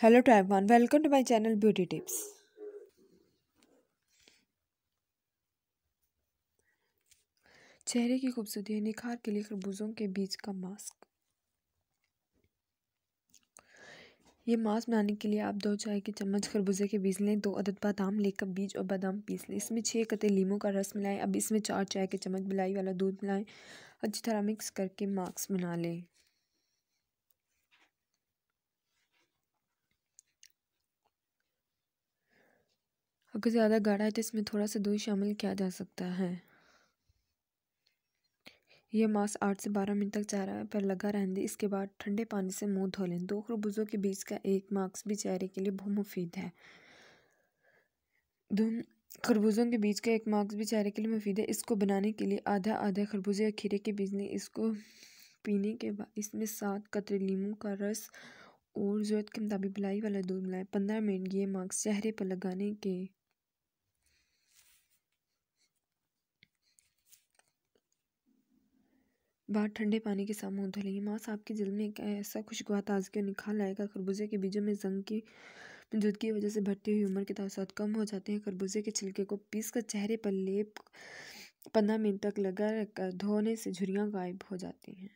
Hello to everyone, welcome to my channel Beauty Tips. चेहरे की खूबसूरती निखार के लिए खरबूजों के बीज का मास्क। ये मास्क बनाने के लिए आप 2 चाय की चम्मच खरबूजे के बीज लें, 2 अदद बादाम लेकर बीज और बादाम पीस लें। इसमें 6 कतरे लीमू का रस मिलाएं। अब इसमें 4 चाय के चम्मच मलाई वाला दूध मिलाएं। अच्छी तरह मिक्स करके मास्क बना लें। अगर ज़्यादा गाढ़ा है तो इसमें थोड़ा सा दूध शामिल किया जा सकता है। यह मास्क 8 से 12 मिनट तक चेहरे पर लगा रहने दें। इसके बाद ठंडे पानी से मुंह धो लें। 2 खरबूजों के बीज का एक मास्क भी चेहरे के लिए बहुत मुफीद है। खरबूजों के बीज का एक मास्क भी चेहरे के लिए मुफीद है। इसको बनाने के लिए आधा खरबूजे या खीरे के बीज लें। इसको पीने के बाद इसमें 7 कतरे लीमू का रस और ज़रूरत के मुताबिक मलाई वाला दूध मिलाएं। 15 मिनट ये मास्क चेहरे पर लगाने के बाद ठंडे पानी के साथ मुंह धो लें। मास्क आपकी जल्द में एक ऐसा खुशगवार ताजगी और निखार लाएगा। खरबूजे के बीजों में जंग की मौजूदगी की वजह से बढ़ती हुई उम्र के तासुरात कम हो जाते हैं। खरबूजे के छिलके को पीसकर चेहरे पर लेप 15 मिनट तक लगा रखकर धोने से झुर्रियाँ गायब हो जाती हैं।